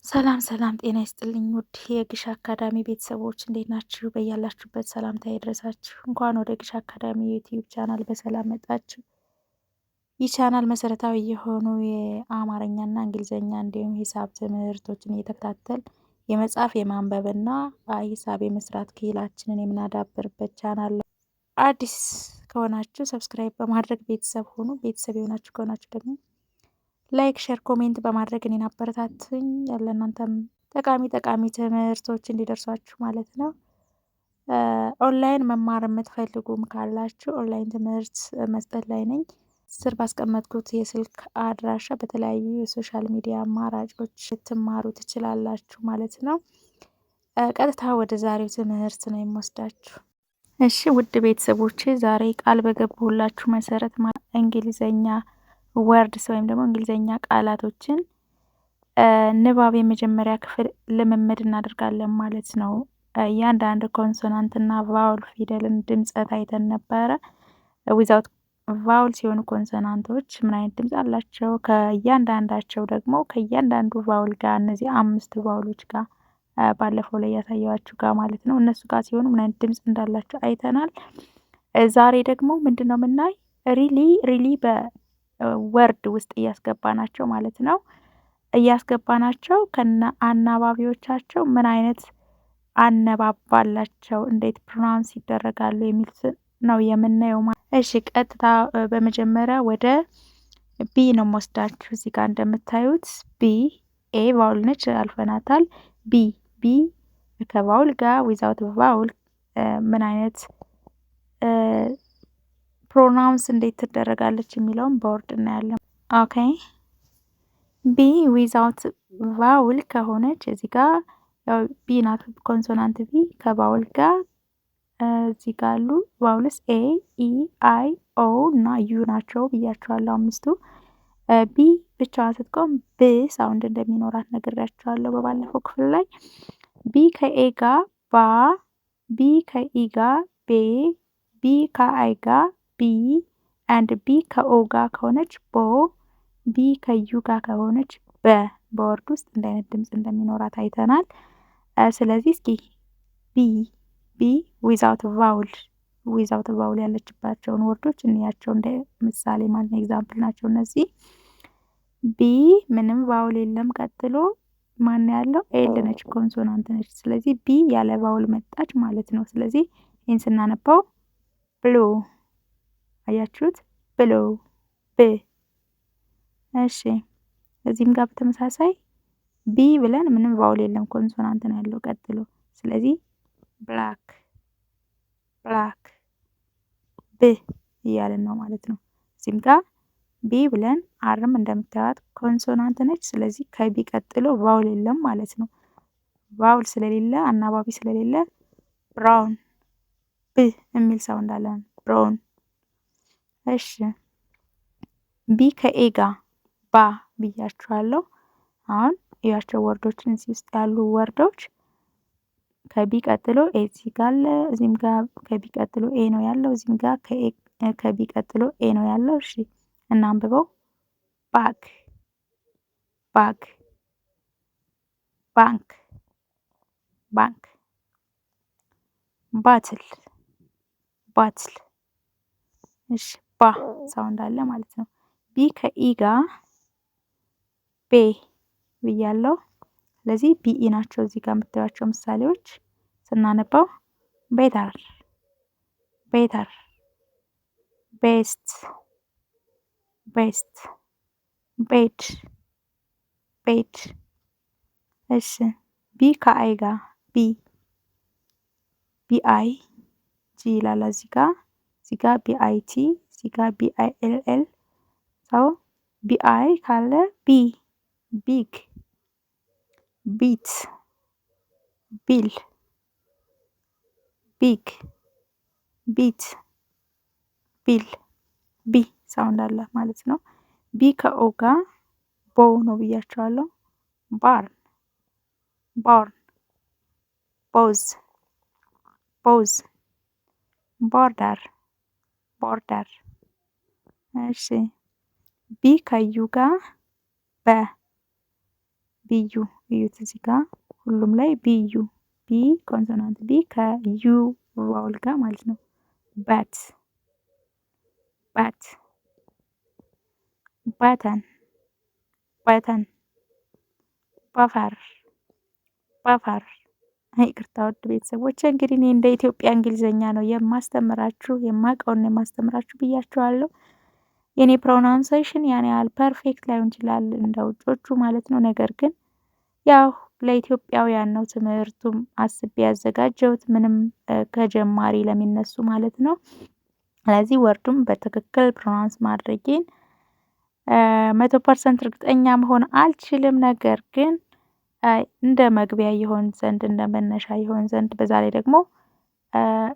ሰላም ሰላም ጤና ይስጥልኝ ውድ የግሽ አካዳሚ ቤተሰቦች እንዴት ናችሁ? በያላችሁበት ሰላምታ ይድረሳችሁ። እንኳን ወደ ግሽ አካዳሚ ዩቲዩብ ቻናል በሰላም መጣችሁ። ይህ ቻናል መሰረታዊ የሆኑ የአማርኛና እንግሊዝኛ እንዲሁም ሂሳብ ትምህርቶችን እየተከታተል የመጻፍ የማንበብና ሂሳብ የመስራት ክህላችንን የምናዳብርበት ቻናል ነው። አዲስ ከሆናችሁ ሰብስክራይብ በማድረግ ቤተሰብ ሆኑ። ቤተሰብ የሆናችሁ ከሆናችሁ ደግሞ ላይክ፣ ሼር፣ ኮሜንት በማድረግ እኔን አበረታቱኝ። ለእናንተም ጠቃሚ ትምህርቶች እንዲደርሷችሁ ማለት ነው። ኦንላይን መማር የምትፈልጉም ካላችሁ ኦንላይን ትምህርት መስጠት ላይ ነኝ። ስር ባስቀመጥኩት የስልክ አድራሻ በተለያዩ የሶሻል ሚዲያ አማራጮች ልትማሩ ትችላላችሁ ማለት ነው። ቀጥታ ወደ ዛሬው ትምህርት ነው የምወስዳችሁ። እሺ ውድ ቤተሰቦቼ ዛሬ ቃል በገባሁላችሁ መሰረት እንግሊዘኛ ወርድስ ወይም ደግሞ እንግሊዘኛ ቃላቶችን ንባብ የመጀመሪያ ክፍል ልምምድ እናደርጋለን ማለት ነው። እያንዳንድ ኮንሶናንት እና ቫውል ፊደልን ድምጸት አይተን ነበረ። ዊዛውት ቫውል ሲሆኑ ኮንሶናንቶች ምን አይነት ድምጽ አላቸው? ከእያንዳንዳቸው ደግሞ ከእያንዳንዱ ቫውል ጋር እነዚህ 5 ቫውሎች ጋር ባለፈው ላይ ያሳየዋችሁ ጋር ማለት ነው እነሱ ጋር ሲሆኑ ምን አይነት ድምጽ እንዳላቸው አይተናል። ዛሬ ደግሞ ምንድነው የምናይ ሪሊ በወርድ ውስጥ እያስገባናቸው ማለት ነው እያስገባናቸው ከነ አናባቢዎቻቸው ምን አይነት አነባባላቸው እንዴት ፕሮናንስ ይደረጋሉ የሚሉት ነው የምናየው። እሺ ቀጥታ በመጀመሪያ ወደ ቢ ነው የምወስዳችሁ። እዚህ ጋር እንደምታዩት ቢ ኤ ቫውል ነች፣ አልፈናታል። ቢ ከቫውል ጋር ዊዛውት ቫውል ምን አይነት ፕሮናውንስ እንዴት ትደረጋለች የሚለውን በወርድ እናያለን። ኦኬ ቢ ዊዛውት ቫውል ከሆነች እዚህ ጋር ያው ቢ ናት ኮንሶናንት ቢ ከቫውል ጋር እዚህ ጋር አሉ ቫውልስ ኤ ኢ አይ ኦ እና ዩ ናቸው ብያቸዋለሁ አምስቱ። ቢ ብቻዋን ስትቆም ብ ሳውንድ እንደሚኖራት ነግሬያቸዋለሁ በባለፈው ክፍል ላይ። ቢ ከኤ ጋር ባ፣ ቢ ከኢ ጋር ቤ፣ ቢ ከአይ ጋር ቢ አንድ ቢ ከኦ ጋር ከሆነች ቦ፣ ቢ ከዩ ጋር ከሆነች በወርድ ውስጥ እንደ አይነት ድምጽ እንደሚኖራት አይተናል። ስለዚህ እስኪ ቢ ዊዛውት ቫውል ያለችባቸውን ወርዶች እንያቸው እንደ ምሳሌ ማለት ነው። ኤግዛምፕል ናቸው እነዚህ። ቢ ምንም ቫውል የለም። ቀጥሎ ማን ያለው ኤል ነች፣ ኮንሶናንት ነች። ስለዚህ ቢ ያለ ቫውል መጣች ማለት ነው። ስለዚህ ይህን ስናነባው ብሉ፣ አያችሁት? ብሉ ብ። እሺ እዚህም ጋር በተመሳሳይ ቢ ብለን ምንም ቫውል የለም፣ ኮንሶናንት ነው ያለው ቀጥሎ። ስለዚህ ብላክ ብ እያልን ነው ማለት ነው። እዚህም ጋር ቢ ብለን አርም እንደምታዩት ኮንሶናንት ነች። ስለዚህ ከቢ ቀጥሎ ቫውል የለም ማለት ነው። ቫውል ስለሌለ አናባቢ ስለሌለ ብራውን ብ የሚል ሰው እንዳለን ብራውን። እሺ ቢ ከኤ ጋር ባ ብያችኋለሁ። አሁን እያቸው ወርዶችን እዚህ ውስጥ ያሉ ወርዶች ከቢ ቀጥሎ ኤ እዚህ ጋር አለ። እዚህም ጋር ከቢ ቀጥሎ ኤ ነው ያለው። እዚህም ጋር ከቢ ቀጥሎ ኤ ነው ያለው። እሺ እናንብበው። ባግ፣ ባንክ፣ ባትል። እሺ ባ ሳውንድ አለ ማለት ነው። ቢ ከኢ ጋር ቤ ብያለሁ። ስለዚህ ቢኢ ናቸው እዚህ ጋር የምታዩቸው ምሳሌዎች። ስናነባው ቤተር፣ ቤስት፣ ቤድ። እሺ ቢ ከአይ ጋር ቢአይ ጂ ይላል እዚህ ጋር ቢአይቲ፣ እዚህ ጋር ቢአይኤልኤል። ሰው ቢአይ ካለ ቢግ፣ ቢት፣ ቢል፣ ቢት፣ ቢ ሳውንድ አለ ማለት ነው። ቢ ከኦ ጋር ቦው ነው ብያቸዋለሁ። ባርን፣ ቦዝ፣ ቦርደር። እሺ ቢ ከዩ ጋር ቢዩ እዩት እዚህ ጋር ሁሉም ላይ ቢዩ ቢ ኮንሶናንት ቢ ከዩ ቫውል ጋር ማለት ነው። በት በት በተን በተን በፈር በፈር። ይቅርታ ውድ ቤተሰቦች እንግዲህ እኔ እንደ ኢትዮጵያ እንግሊዘኛ ነው የማስተምራችሁ የማውቀውን ነው የማስተምራችሁ ብያችኋለሁ። የኔ ፕሮናውንሴሽን ያን ያህል ፐርፌክት ላይሆን ይችላል እንደ ውጮቹ ማለት ነው። ነገር ግን ያው ለኢትዮጵያውያን ነው ትምህርቱም አስቤ ያዘጋጀሁት ምንም ከጀማሪ ለሚነሱ ማለት ነው። ስለዚህ ወርዱም በትክክል ፕሮናውንስ ማድረጌን 100% እርግጠኛ መሆን አልችልም። ነገር ግን እንደ መግቢያ ይሆን ዘንድ እንደ መነሻ ይሆን ዘንድ በዛ ላይ ደግሞ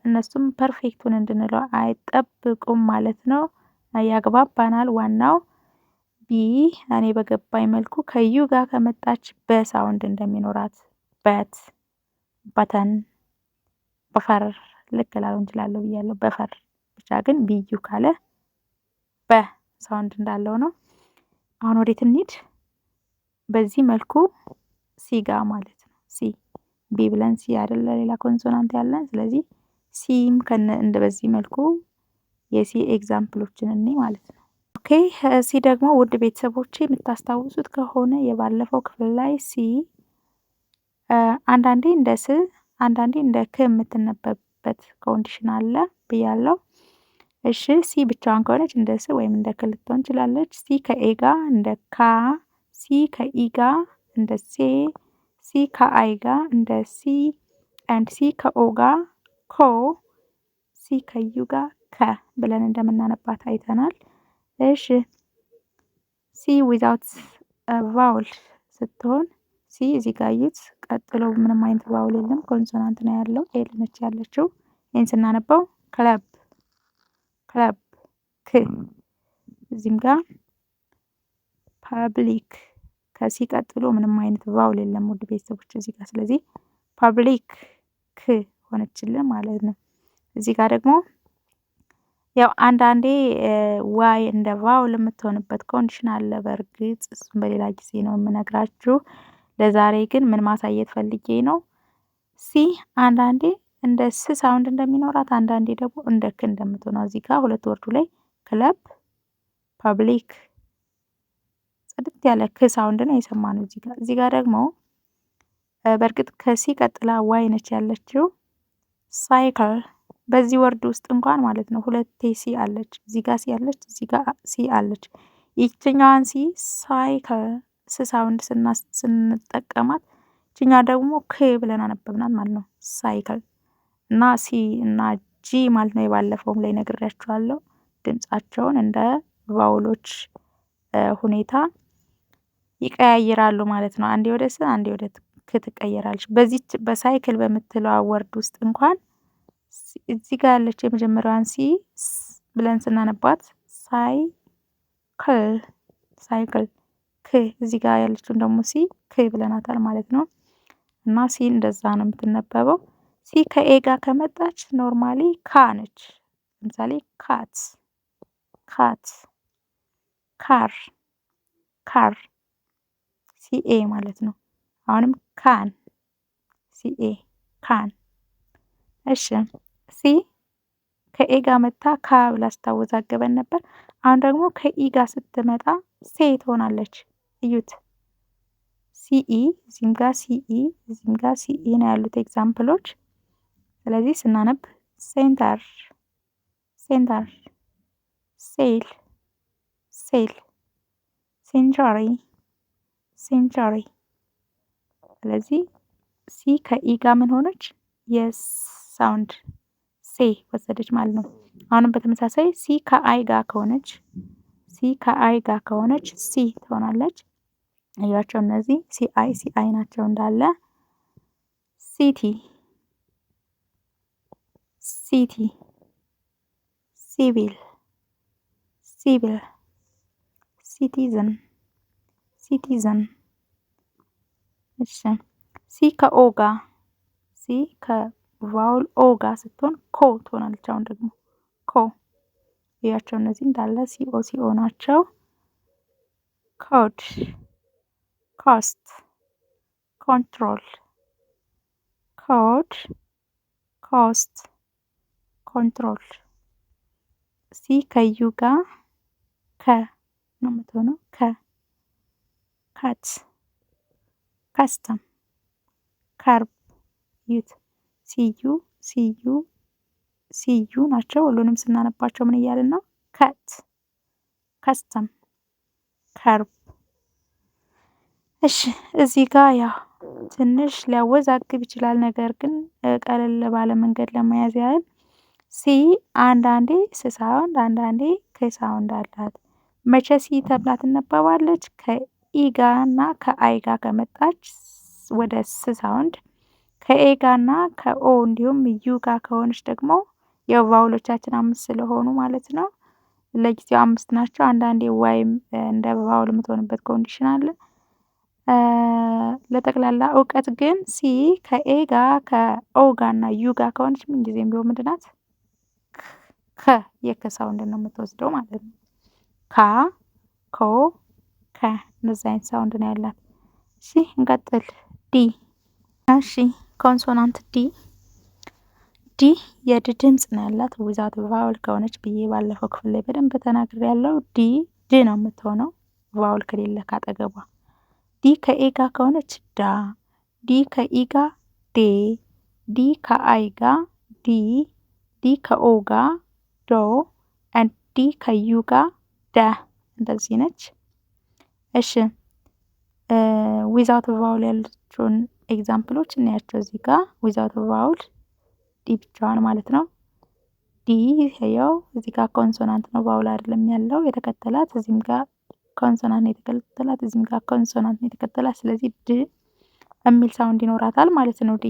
እነሱም ፐርፌክቱን እንድንለው አይጠብቁም ማለት ነው። ያግባባናል። ዋናው ቢ እኔ በገባኝ መልኩ ከዩ ጋር ከመጣች በሳውንድ እንደሚኖራት በት በተን በፈር ልክ ላልሆን እችላለሁ ብያለሁ። በፈር ብቻ ግን ቢዩ ካለ በሳውንድ እንዳለው ነው። አሁን ወዴት እንሂድ? በዚህ መልኩ ሲ ጋር ማለት ነው። ሲ ቢ ብለን ሲ አይደለ ሌላ ኮንሶናንት ያለን። ስለዚህ ሲም እንደ በዚህ መልኩ የሲ ኤግዛምፕሎችን እኔ ማለት ነው። ኦኬ ሲ ደግሞ ውድ ቤተሰቦቼ የምታስታውሱት ከሆነ የባለፈው ክፍል ላይ ሲ አንዳንዴ እንደ ስ አንዳንዴ እንደ ክ የምትነበብበት ኮንዲሽን አለ ብያለሁ። እሺ ሲ ብቻዋን ከሆነች እንደ ስ ወይም እንደ ክ ልትሆን ትችላለች። ሲ ከኤ ጋር እንደ ካ፣ ሲ ከኢ ጋር እንደ ሴ፣ ሲ ከአይ ጋር እንደ ሲ ኤንድ ሲ ከኦ ጋር ኮ፣ ሲ ከዩ ጋር ከ ብለን እንደምናነባት አይተናል። እሺ ሲ ዊዛውት ቫውል ስትሆን ሲ እዚህ ጋር እዩት። ቀጥሎ ምንም አይነት ቫውል የለም፣ ኮንሶናንት ነው ያለው። ኤል ነች ያለችው። ይህን ስናነባው ክለብ ክለብ ክ። እዚህም ጋር ፐብሊክ ከሲ ቀጥሎ ምንም አይነት ቫውል የለም ውድ ቤተሰቦች እዚህ ጋር። ስለዚህ ፐብሊክ ክ ሆነችልን ማለት ነው። እዚህ ጋር ደግሞ ያው አንዳንዴ ዋይ እንደ ቫውል የምትሆንበት ኮንዲሽን አለ። በእርግጥ እሱም በሌላ ጊዜ ነው የምነግራችሁ። ለዛሬ ግን ምን ማሳየት ፈልጌ ነው፣ ሲ አንዳንዴ እንደ ስ ሳውንድ እንደሚኖራት አንዳንዴ ደግሞ እንደ ክ እንደምትሆነው እዚህ ጋር ሁለት ወርዱ ላይ ክለብ ፐብሊክ ጽድት ያለ ክ ሳውንድ ነው የሰማነው እዚህ ጋር። እዚህ ጋር ደግሞ በእርግጥ ከሲ ቀጥላ ዋይ ነች ያለችው። ሳይክል በዚህ ወርድ ውስጥ እንኳን ማለት ነው ሁለቴ ሲ አለች። እዚህ ጋር ሲ አለች፣ እዚህ ጋር ሲ አለች። ይችኛዋን ሲ ሳይክል ስ ሳውንድ ስንጠቀማት ይችኛዋ ደግሞ ክ ብለን አነበብናት ማለት ነው። ሳይክል እና ሲ እና ጂ ማለት ነው። የባለፈውም ላይ ነግሬያችኋለሁ። ድምጻቸውን እንደ ቫውሎች ሁኔታ ይቀያይራሉ ማለት ነው። አንዴ ወደ ስ አንዴ ወደ ክ ትቀየራለች። በዚህ በሳይክል በምትለው ወርድ ውስጥ እንኳን እዚህ ጋር ያለች የመጀመሪያዋን ሲ ብለን ስናነባት ሳይክል ሳይክል ክ፣ እዚህ ጋር ያለችውን ደግሞ ሲ ክ ብለናታል ማለት ነው። እና ሲ እንደዛ ነው የምትነበበው። ሲ ከኤ ጋር ከመጣች ኖርማሊ ካ ነች። ለምሳሌ ካት ካት፣ ካር ካር፣ ሲኤ ማለት ነው። አሁንም ካን ሲኤ ካን። እሺ ሲ ከኤ ጋር መጣ ካ ብላ ስታወዛገበን ነበር። አሁን ደግሞ ከኢ ጋር ስትመጣ ሴ ትሆናለች። እዩት። ሲኢ እዚህም ጋር ሲኢ እዚህም ጋር ሲኢ ነው ያሉት ኤግዛምፕሎች። ስለዚህ ስናነብ ሴንተር ሴንተር፣ ሴል ሴል፣ ሴንቸሪ ሴንቸሪ። ስለዚህ ሲ ከኢ ጋር ምን ሆነች? የሳውንድ ሴ ወሰደች ማለት ነው። አሁንም በተመሳሳይ ሲ ከአይ ጋር ከሆነች ሲ ትሆናለች። እያቸው እነዚህ ሲአይ ናቸው እንዳለ። ሲቲ ሲቲ፣ ሲቪል ሲቪል፣ ሲቲዝን ሲቲዝን። እሺ ሲ ከኦ ጋር ሲ ከቫውል ኦ ጋር ስትሆን ኮ ትሆናለች። አሁን ደግሞ ኮ እያቸው እነዚህ እንዳለ ሲኦ ናቸው። ኮድ ኮስት ኮንትሮል፣ ኮድ፣ ኮስት፣ ኮንትሮል። ሲ ከዩ ጋር ከ ነው የምትሆነው። ካት፣ ካስተም፣ ከርብ ዩት ሲዩ ሲዩ ሲዩ ናቸው። ሁሉንም ስናነባቸው ምን እያልን ነው? ከት፣ ከስተም፣ ከርብ። እሺ እዚህ ጋር ያው ትንሽ ሊያወዛግብ ይችላል። ነገር ግን ቀለል ባለ መንገድ ለመያዝ ያህል ሲ አንዳንዴ ስ ሳውንድ አንዳንዴ ከ ሳውንድ አላት። መቼ ሲ ተብላ ትነበባለች? ከኢ ጋር እና ከአይ ጋር ከመጣች ወደ ስ ሳውንድ፣ ከኤ ጋር እና ከኦ እንዲሁም ዩ ጋር ከሆነች ደግሞ የቫውሎቻችን 5 ስለሆኑ ማለት ነው። ለጊዜው 5 ናቸው። አንዳንዴ ዋይም እንደ ቫውል የምትሆንበት ኮንዲሽን አለ። ለጠቅላላ እውቀት ግን ሲ ከኤ ጋር ከኦ ጋር እና ዩ ጋር ከሆነች ምን ጊዜም ቢሆን ምንድን ናት? ከ የከ ሳውንድ ነው የምትወስደው ማለት ነው። ካ፣ ኮ፣ ከ እነዚህ አይነት ሳውንድ ነው ያላት። እሺ እንቀጥል። ዲ። እሺ ኮንሶናንት ዲ የድ ድምፅ ነው ያላት ዊዛውት ቫውል ከሆነች ብዬ ባለፈው ክፍል ላይ በደንብ ተናግሬያለሁ። ድ ነው የምትሆነው ቫውል ከሌለ ካጠገቧ። ዲ ከኤ ጋር ከሆነች ዳ፣ ዲ ከኢ ጋር ዴ፣ ዲ ከአይ ጋር ዲ፣ ዲ ከኦ ጋር ዶ፣ ዲ ከዩ ጋር ደ። እንደዚህ ነች። እሺ ዊዛውት ቫውል ያለችውን ኤግዛምፕሎች እናያቸው። እዚህ ጋር ዊዛውት ቫውል ዲ ብቻዋን ማለት ነው። ዲ ያው እዚህ ጋር ኮንሶናንት ነው፣ ቫውል አይደለም ያለው የተከተላት። እዚህም ጋር ኮንሶናንት ነው የተከተላት፣ እዚህም ጋር ኮንሶናንት ነው የተከተላት። ስለዚህ ድ የሚል ሳውንድ ይኖራታል ማለት ነው። ዲ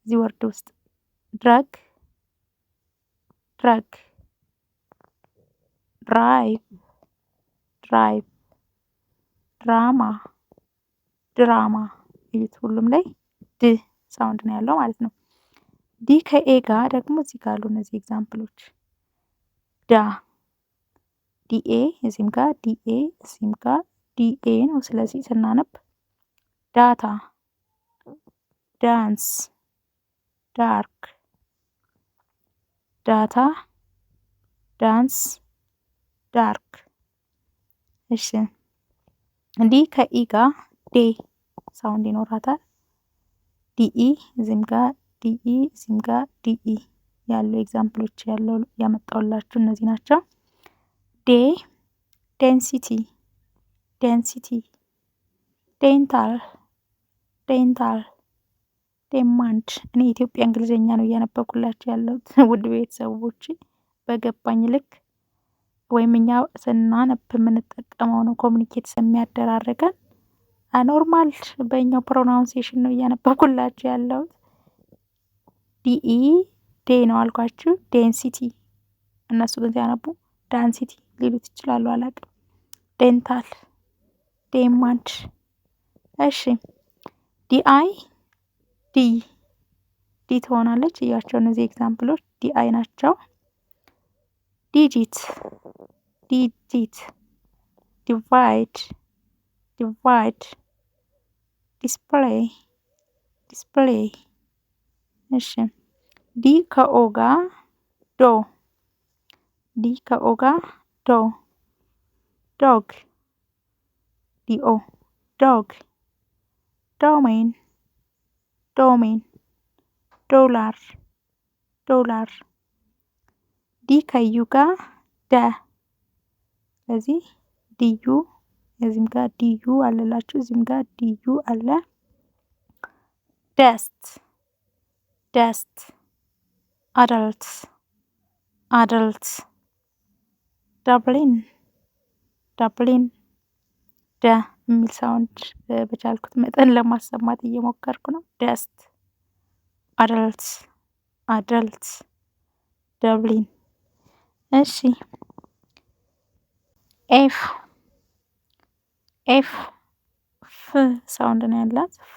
እዚህ ወርድ ውስጥ ድረግ፣ ድረግ፣ ድራይቭ፣ ድራይቭ፣ ድራማ፣ ድራማ። እዩት ሁሉም ላይ ድ ሳውንድ ነው ያለው ማለት ነው። ዲ ከኤ ጋር ደግሞ እዚህ ጋር አሉ እነዚህ ኤግዛምፕሎች ዳ፣ ዲኤ፣ እዚህም ጋር ዲኤ፣ እዚህም ጋር ዲኤ ነው። ስለዚህ ስናነብ ዳታ፣ ዳንስ፣ ዳርክ፣ ዳታ፣ ዳንስ፣ ዳርክ። እሺ ዲ ከኢ ጋር ዴ ሳውንድ ይኖራታል። ዲኢ እዚህም ጋር ዲኢ፣ እዚህም ጋር ዲኢ ያሉ ኤግዛምፕሎች ያለው ያመጣውላችሁ እነዚህ ናቸው። ዴ ዴንሲቲ፣ ዴንሲቲ፣ ዴንታል፣ ዴንታል፣ ዴማንድ። እኔ የኢትዮጵያ እንግሊዝኛ ነው እያነበብኩላችሁ ያለሁት ውድ ቤተሰቦች፣ በገባኝ ልክ ወይም እኛ ስናነብ የምንጠቀመው ነው ኮሚኒኬት የሚያደራርገን። ኖርማል በእኛው ፕሮናውንሴሽን ነው እያነበብኩላችሁ ያለሁት። ዲኢ ዴ ነው አልኳችሁ። ዴንሲቲ እነሱ ግን ሲያነቡ ዳንሲቲ ሊሉት ይችላሉ፣ አላውቅም። ዴንታል፣ ዴማንድ። እሺ ዲአይ ዲ ትሆናለች። እያቸው እነዚህ ኤግዛምፕሎች ዲአይ ናቸው። ዲጂት፣ ዲጂት፣ ዲቫይድ፣ ዲቫይድ፣ ዲስፕሌይ፣ ዲስፕሌይ። እሺ ዲ ከኦ ጋር ዶ፣ ዲ ከኦ ጋር ዶ፣ ዶግ፣ ዲኦ፣ ዶግ፣ ዶሜን፣ ዶሜን፣ ዶላር፣ ዶላር። ዲ ከዩ ጋር ደ፣ ስለዚህ ዲዩ፣ እዚህም ጋር ዲዩ አለላችሁ፣ እዚህም ጋር ዲዩ አለ። ደስት፣ ደስት፣ አዳልት፣ አዳልት። ዳብሊን፣ ዳብሊን። ደ የሚል ሳውንድ በቻልኩት መጠን ለማሰማት እየሞከርኩ ነው። ደስት፣ አዳልት፣ አዳልት፣ ዳብሊን። እሺ ኤፍ፣ ኤፍ ፍ ሳውንድ ነው ያላት። ፍ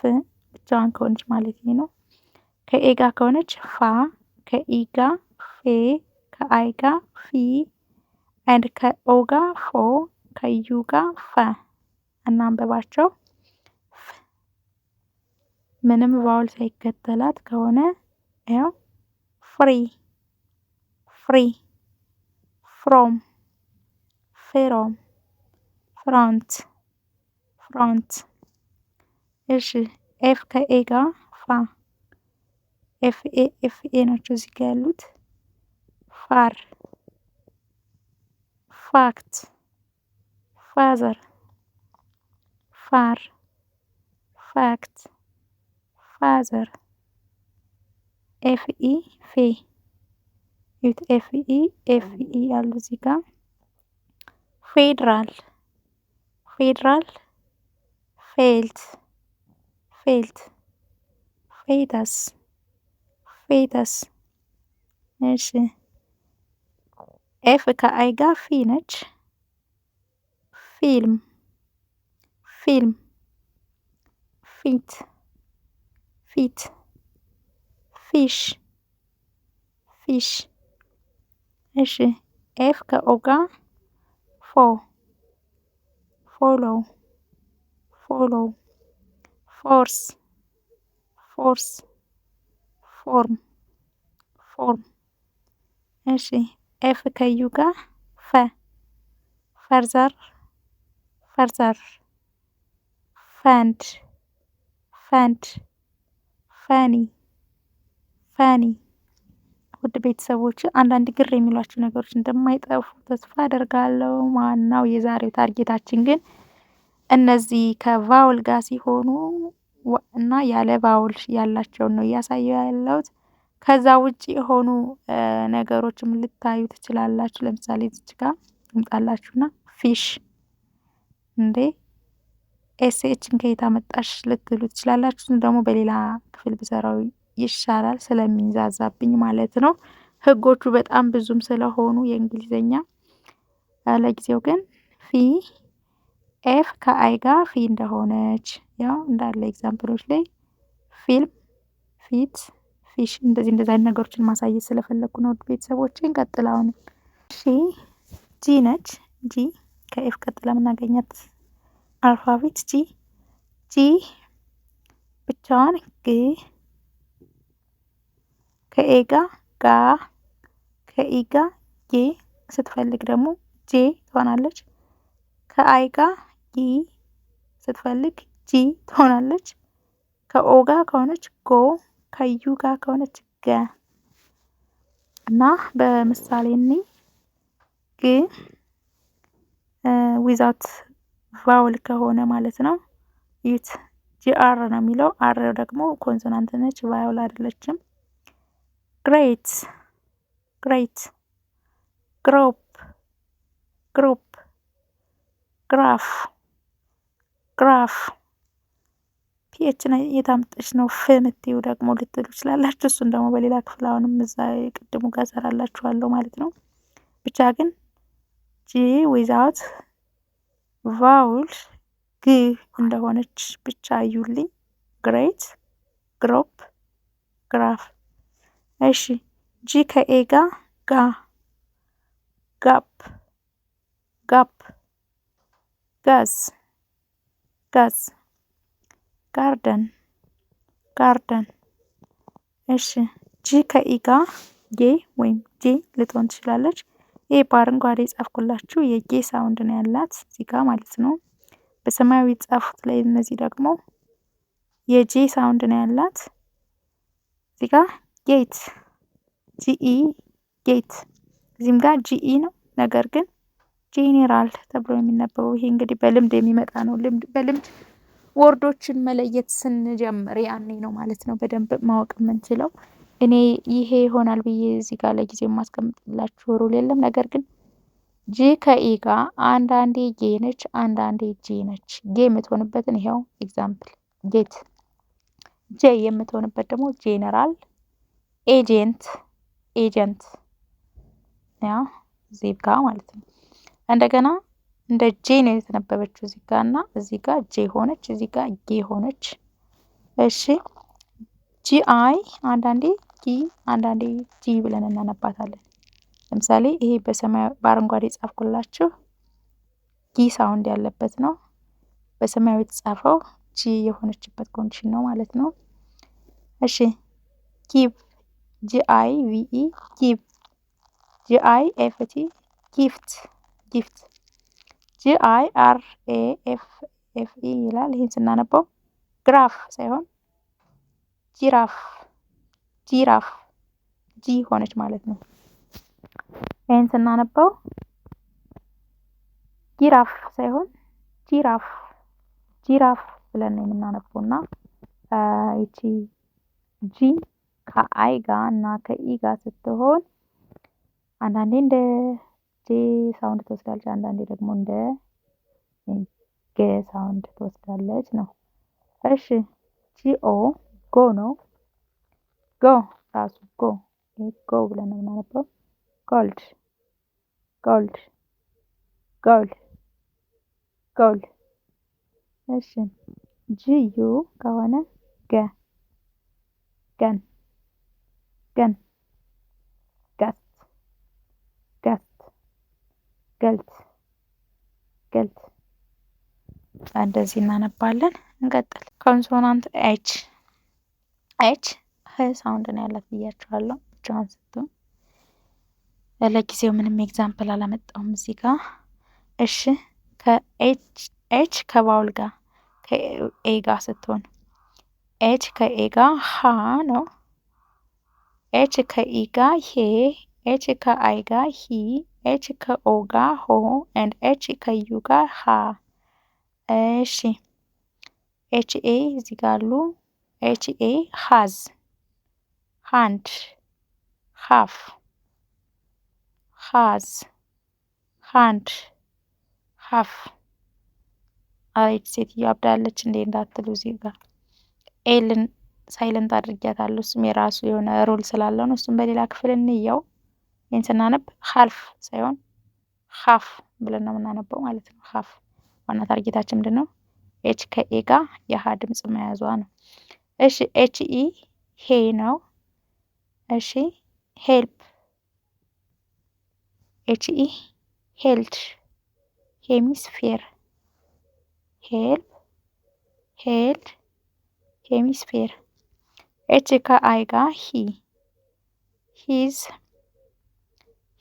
ብቻዋን ከሆነች ማለት ነው። ከኤ ጋር ከሆነች ፋ፣ ከኢ ጋር ፌ፣ ከአይ ጋር ፊ፣ አንድ ከኦ ጋር ፎ፣ ከዩ ጋር ፈ። እናንበባቸው። ምንም ቫውል ሳይከተላት ከሆነ ያው ፍሪ ፍሪ ፍሮም ፍሮም ፍሮንት ፍሮንት። እሺ ኤፍ ከኤ ጋር ፋ ኤፍ ኤ ናቸው እዚህ ጋር ያሉት። ፋር ፋክት ፋዘር ፋር ፋክት ፋዘር። ኤፍኢ ፌ ዩት ኤፍኢ ያሉ እዚህ ጋር። ፌድራል ፌድራል ፌልት ፌልት ፌተስ ፌተስ። እሺ ኤፍ ከአይ ጋር ፊ ነች። ፊልም ፊልም ፊት ፊት ፊሽ ፊሽ። እሺ ኤፍ ከኦ ጋር ፎ ፎሎው ፎሎው ፎርስ ፎርስ ፎርም ፎርም። እሺ ኤፍ ከዩ ጋር ፈ ፈርዘር ፈርዘር ፈንድ ፈንድ ፈኒ ፈኒ። ውድ ቤተሰቦች አንዳንድ ግር የሚሏቸው ነገሮች እንደማይጠፉ ተስፋ አደርጋለሁ። ዋናው የዛሬው ታርጌታችን ግን እነዚህ ከቫውል ጋር ሲሆኑ እና ያለ ቫውል ያላቸውን ነው እያሳየሁ ያለሁት። ከዛ ውጪ የሆኑ ነገሮችም ልታዩ ትችላላችሁ። ለምሳሌ እዚች ጋር ትምጣላችሁና ፊሽ እንዴ ኤስኤችን ከየት አመጣሽ ልትሉ ትችላላችሁ። ደግሞ በሌላ ክፍል ብሰራው ይሻላል ስለሚንዛዛብኝ ማለት ነው። ህጎቹ በጣም ብዙም ስለሆኑ የእንግሊዘኛ። ለጊዜው ግን ፊ ኤፍ ከአይ ጋር ፊ እንደሆነች ያው እንዳለ ኤግዛምፕሎች ላይ ፊልም ፊት ፊሽ እንደዚህ አይነት ነገሮችን ማሳየት ስለፈለኩ ነው ቤተሰቦቼ። እንቀጥላውን። እሺ ጂ ነች። ጂ ከኤፍ ቀጥላ የምናገኛት አልፋቤት ጂ ብቻዋን ግ ከኤ ጋር ጋ ከኢ ጋር ጌ ስትፈልግ ደግሞ ጄ ትሆናለች። ከአይ ጋር ጊ ስትፈልግ ጂ ትሆናለች። ከኦ ጋር ከሆነች ጎ ከዩ ጋር ከሆነች ገ። እና በምሳሌ ግ ዊዛውት ቫውል ከሆነ ማለት ነው ዩት ጂአር ነው የሚለው። አር ደግሞ ኮንሶናንት ነች፣ ቫውል አይደለችም። ግሬት ግሬት ግሮፕ ግሩፕ ግራፍ ግራፍ። ፒኤች የታምጠች ነው ፍ ምትዩ ደግሞ ልትሉ ትችላላችሁ። እሱን ደግሞ በሌላ ክፍል አሁንም እዛ ቅድሙ ጋር ሰራላችኋለሁ ማለት ነው። ብቻ ግን ጂ ዊዛውት ቫውል ግ እንደሆነች ብቻ እዩልኝ። ግሬት ግሮፕ ግራፍ። እሺ ጂ ከኤ ጋር ጋ ጋፕ ጋፕ ጋዝ ጋዝ ጋርደን ጋርደን። እሺ ጂ ከኢ ጋር ጌ ወይም ጄ ልትሆን ትችላለች። ይሄ በአረንጓዴ የጻፍኩላችሁ የጌ ሳውንድ ነው ያላት እዚህ ጋር ማለት ነው። በሰማያዊ የጻፉት ላይ እነዚህ ደግሞ የጄ ሳውንድ ነው ያላት እዚህ ጋር ጌት ጂኢ ጌት። እዚህም ጋር ጂኢ ነው፣ ነገር ግን ጄኔራል ተብሎ የሚነበበው ይሄ እንግዲህ በልምድ የሚመጣ ነው። በልምድ ወርዶችን መለየት ስንጀምር ያኔ ነው ማለት ነው በደንብ ማወቅ የምንችለው። እኔ ይሄ ይሆናል ብዬ እዚህ ጋር ለጊዜው የማስቀምጥላችሁ ሩል የለም። ነገር ግን ጂ ከኢ ጋር አንዳንዴ ጌ ነች፣ አንዳንዴ ጂ ነች። ጌ የምትሆንበትን ይሄው ኤግዛምፕል ጌት። ጄ የምትሆንበት ደግሞ ጄኔራል፣ ኤጀንት ኤጀንት ያው እዚህ ጋር ማለት ነው። እንደገና እንደ ጄ ነው የተነበበችው እዚህ ጋር እና እዚህ ጋር ጄ ሆነች፣ እዚህ ጋር ጌ ሆነች። እሺ ጂ አይ አንዳንዴ ጂ አንዳንዴ ጂ ብለን እናነባታለን። ለምሳሌ ይሄ በአረንጓዴ ጻፍኩላችሁ ጂ ሳውንድ ያለበት ነው። በሰማያዊ የተጻፈው ጂ የሆነችበት ኮንዲሽን ነው ማለት ነው። እሺ ጊቭ GIVE ጊቭ GIFT ጊፍት ጊፍት GIRAFFE ይላል። ይህን ስናነበው ግራፍ ሳይሆን ጂራፍ ጂራፍ ጂ ሆነች ማለት ነው። ይህን ስናነበው ጊራፍ ሳይሆን ጂራፍ ጂራፍ ብለን ነው የምናነበው እና ይቺ ጂ ከአይ ጋር እና ከኢ ጋር ስትሆን አንዳንዴ እንደ ጄ ሳውንድ ትወስዳለች፣ አንዳንዴ ደግሞ እንደ ገ ሳውንድ ትወስዳለች ነው። እሺ ጂኦ ጎ ነው። ጎ ራሱ ጎ ጎ ብለን ነው የምናነበው። ጎልድ ጎልድ ጎልድ ጎልድ። እሺ ጂዩ ከሆነ ገ ገን ገን ገስት ገስት ገልት ገልት። እንደዚህ እናነባለን። እንቀጥል። ኮንሶናንት ኤች ኤች ህ ሳውንድ ነው ያላት ብያችኋለሁ። ብቻዋን ስትሆን ለጊዜው ምንም ኤግዛምፕል አላመጣውም እዚህ ጋር። እሺ ከኤች ከቫውል ጋር ከኤ ጋር ስትሆን ኤች ከኤ ጋር ሀ ነው። ኤች ከኢ ጋር ሄ፣ ኤች ከአይ ጋር ሂ፣ ኤች ከኦ ጋር ሆ ኤንድ ኤች ከዩ ጋር ሀ። እሺ ኤች ኤ እዚህ ጋር አሉ። ኤች ኤ ሃዝ ሃንድ ሃፍ ሃዝ ሃንድ ሃፍ። አይት ሴትዮ አብዳለች እንዴ እንዳትሉ እዚህ ጋር ኤልን ሳይለንት አድርጊያታለሁ። እሱም የራሱ የሆነ ሮል ስላለው ነው። እሱም በሌላ ክፍል እንየው። ይህን ስናነብ ሀልፍ ሳይሆን ሀፍ ብለን ነው የምናነበው ማለት ነው። ሀፍ ዋና ታርጌታችን ምንድን ነው? ኤች ከኤ ጋር የሀ ድምፅ መያዟ ነው። እሺ ኤች ኢ ሄ ነው። እሺ ሄልፕ ኤች ኢ ሄልድ ሄሚስፌር ሄልፕ ሄልድ ሄሚስፌር። ኤች ከአይ ጋር ሂ ሂዝ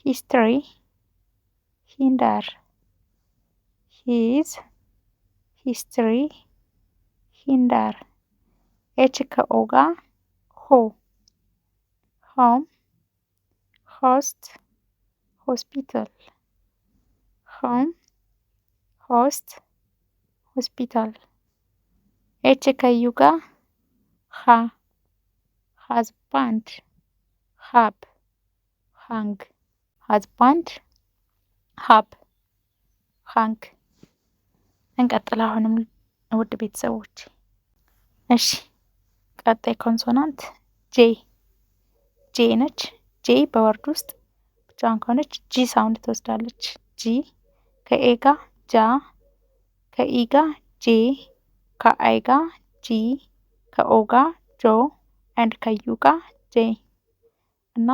ሂስትሪ ሂንደር ሂዝ ሂስትሪ ሂንደር። ኤች ከኦ ጋር ሆ ሆም ሆስት ሆስፒታል ሆም ሆስት ሆስፒታል። ኤች ከዩ ጋር ሀ ሃዝባንድ ሀብ ሃንግ ሃዝባንድ ሀብ ሃንግ። እንቀጥል አሁንም ውድ ቤተሰቦች። እሺ ቀጣይ ኮንሶናንት ጄ ጄ ነች። ጄ በወርድ ውስጥ ብቻዋን ከሆነች ጂ ሳውንድ ትወስዳለች። ጂ ከኤ ጋር ጃ፣ ከኢ ጋር ጄ፣ ከአይ ጋር ጂ፣ ከኦ ጋር ጆ ኤንድ ከዩ ጋር ጄ። እና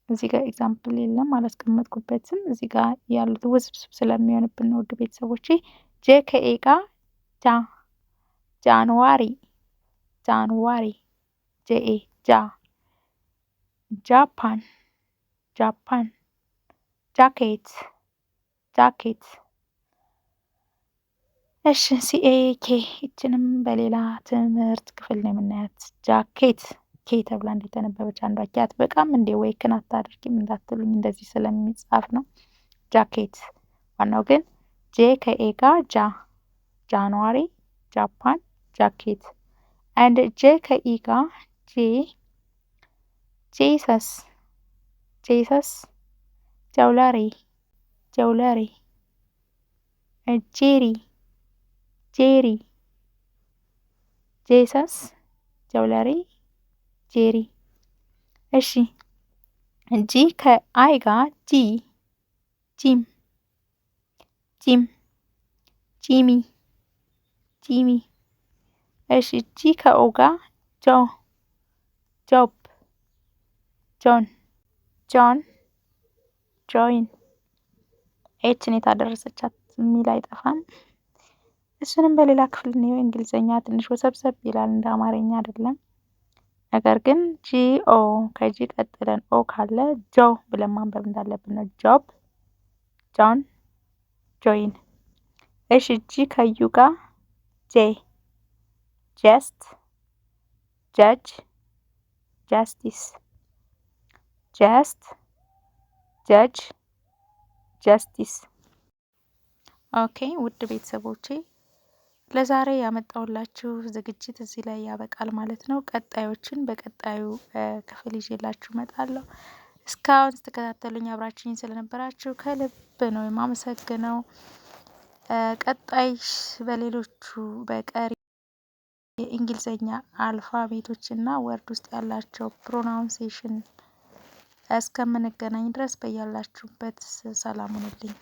እዚህ ጋር ኤግዛምፕል የለም አላስቀመጥኩበትም። እዚህ ጋር ያሉት ውስብስብ ስለሚሆንብን ውድ ቤተሰቦቼ ጄ ከኤ ጋር ጃ ጃንዋሪ ጃንዋሪ ጄኤ ጃ። ጃፓን ጃፓን ጃኬት ጃኬት። እሺ ሲኤኬ ይችንም በሌላ ትምህርት ክፍል ነው የምናያት። ጃኬት ኬ ተብላ እንደተነበበች አንዷ ኬ አትበቃም እንዴ ወይ ክን አታደርጊም እንዳትሉኝ እንደዚህ ስለሚጻፍ ነው። ጃኬት ዋናው ግን ጄ ከኤ ጋር ጃ ጃንዋሪ ጃፓን ጃኬት አንድ ጄ ከኢ ጋር ጄ ጄሰስ ጄሰስ ጀውለሪ ጀውለሪ ጄሪ ጄሪ ጄሰስ ጀውለሪ ጄሪ። እሺ ጂ ከአይ ጋር ጂ ጂም ጂም ጂሚ ጂሚ። እሺ ጂ ከኦ ጋር ጆ ጆብ ጆን ጆን ጆይን። ኤችን የታደረሰቻት የሚል አይጠፋም። እሱንም በሌላ ክፍል ነው። እንግሊዘኛ ትንሽ ወሰብሰብ ይላል፣ እንደ አማርኛ አይደለም። ነገር ግን ጂኦ ከጂ ቀጥለን ኦ ካለ ጆ ብለን ማንበብ እንዳለብን ነው። ጆብ፣ ጆን፣ ጆይን። እሺ ጂ ከዩ ጋር ጄ፣ ጀስት፣ ጀጅ፣ ጃስቲስ፣ ጀስት፣ ጀጅ፣ ጃስቲስ። ኦኬ ውድ ቤተሰቦቼ ለዛሬ ያመጣሁላችሁ ዝግጅት እዚህ ላይ ያበቃል ማለት ነው። ቀጣዮችን በቀጣዩ ክፍል ይዤላችሁ እመጣለሁ። እስካሁን ስትከታተሉኝ አብራችሁኝ ስለነበራችሁ ከልብ ነው የማመሰግነው። ቀጣይ በሌሎቹ በቀሪ የእንግሊዝኛ አልፋቤቶች እና ወርድ ውስጥ ያላቸው ፕሮናውንሴሽን እስከምንገናኝ ድረስ በያላችሁበት ሰላም ሁኑልኝ።